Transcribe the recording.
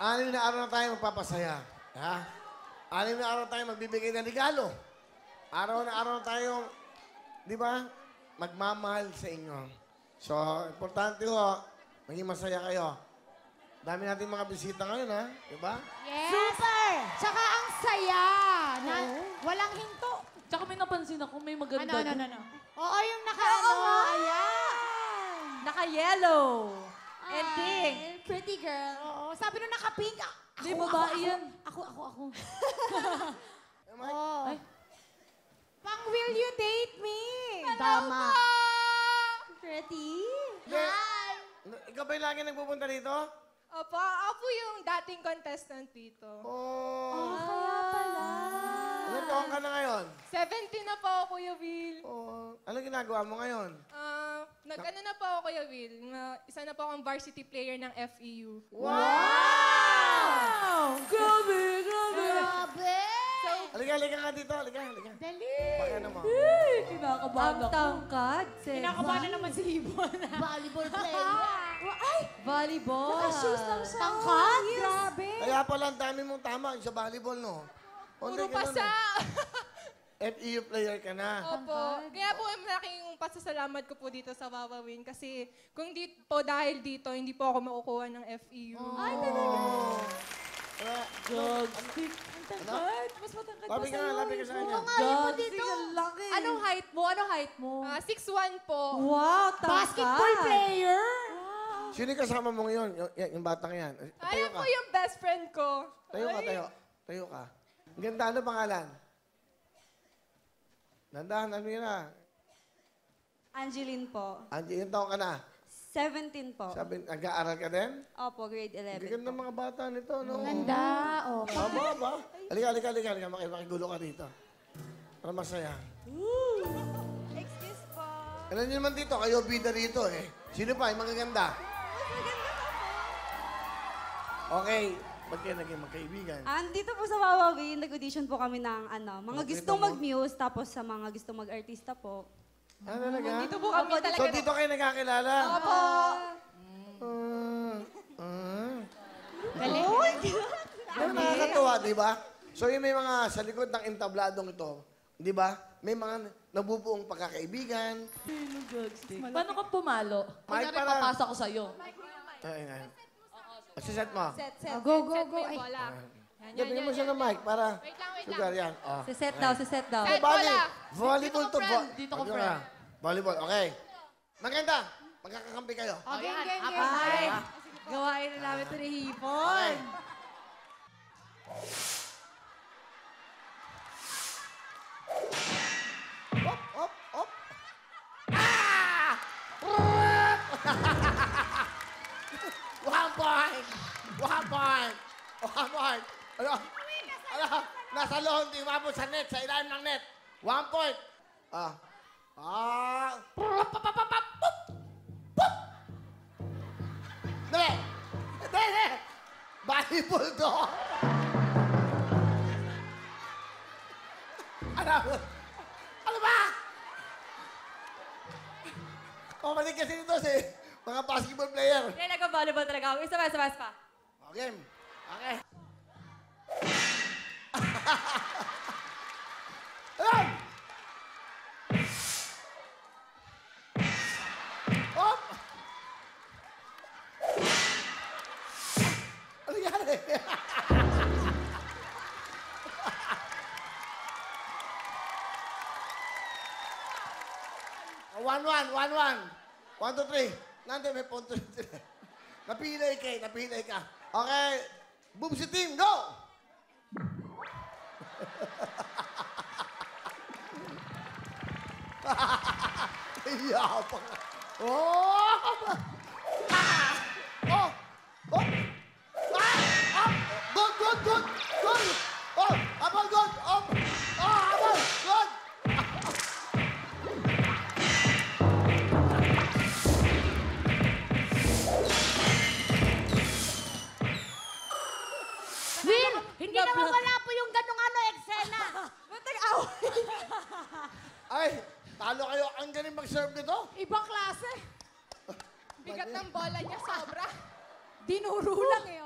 Anim na araw na tayo magpapasaya. Ha? Anim na araw tayo magbibigay ng regalo. Araw na araw tayo, di ba, magmamahal sa inyo. So, importante ho, maging masaya kayo. Dami natin mga bisita ngayon, ha? Di ba? Yes. Super! Tsaka ang saya. Na, walang hinto. Tsaka may napansin ako, may maganda. Ano? Oo, yung naka-ano. Ayan! Naka-yellow. And pink. Pretty girl. Oo, sabi nung naka-pink. Di, babae yan. Ako. Mike? Oh. Ay. Pang will you date me? Tama. Pretty? Hi! Ikaw ba yung lagi nagpupunta dito? Opo, ako po yung dating contestant dito. Oh. Kaya pala. Ilan taon ka na ngayon? 17 na po ako, Kuya Will. Oh. Anong ginagawa mo ngayon? Nag-ano na po ako, Kuya Will. Isa na po akong varsity player ng FEU. Wow! Grabe! Grabe! Halika nga dito. Halika. Dali! Bakit ano mo? Kinakabahan ako. Tangkad. Kinakabahan na naman si Ibon. Volleyball player. Ay! Volleyball. Naka-shoes lang siya. Tangkad? Grabe! Kaya pala ang dami mong tama yung sa volleyball, no? Puro pasa. FEU player ka na. Opo. Kaya po, malaking pasasalamat ko po dito sa Wawawin. Kasi kung di po dahil dito, hindi po ako makukuha ng FEU. Ay, Oh. Jogstick. Ang tangkad. Mas matangkad pa Labi ka sa'yo. nga, labi ka sa kanya. Jogstick, ang laki. Anong height mo? 6'1" po. Wow, tangkad. basketball player! Sino yung kasama mo ngayon? Yung batang yan. Tayo Ayaw ka. po yung best friend ko. Tayo ka. Tayo ka. Ang ganda, ano pangalan? Nandahan, ano yun na? Angeline po. Angie, ilang taon ka na? 17 po. Sabi, nag-aaral ka din? Opo, grade Ang 11 ganda po. mga bata nito, no? Ganda. Oh. Ba? Halika. Makigulo ka dito. Para masaya. Excuse po. Alam niyo naman dito, kayo bida rito eh. Sino pa? Yung mga ganda? Okay. Ba't kayo naging magkaibigan? Dito po sa Wawawi, nag-audition po kami ng mga Nakita gustong mo? mag-muse, tapos sa mga gustong mag-artista po. Ah, talaga? Dito po kami talaga. So dito kayo nagkakilala? Opo. Galing. Pero nakakatuwa, di ba? So yung may mga sa likod ng entabladong ito, di ba? May mga nabubuong pagkakaibigan. Jogstick. Paano ka pumalo? Mike, Kunyari, para- papasa ko sa'yo. Ay. Set mo. Set. Go. Set mo Ay. yung bola. Bigyan mo siya ng mic para Wait lang. sugar yan. Oh. Siset daw. Set Bali, bola. volleyball to. Dito ko, Ano friend. ka? Volleyball, okay. Maganda. Magkakakampi kayo. Okay, game. Ay, gawain na namin ito ni Hipon. Op. Ah! One point. Ano? Nasa loob, di umabot sa net, sa ilalim ng net. 1 point. Dali! Volleyball to. Ano ba? Pabalik kasi nito si mga basketball player. Hindi, nag-volleyball talaga ako. Isa pa. Okay. Alam! Hop! Ano nangyari? One, 1, 2, 3. Nandun, may punto sila. Napilay ka. Okay. Boomsy team, go! Iyapang. Oh! Good! Oh! Abang, good! Oh! Abang! Good! Will, hindi naman wala po yung ganong eksena. Ba't nag-away? Ay, talo kayo. Ang galing mag-serve nito. Ibang klase. Bigat ng bola niya sobra. Dinuro lang eh.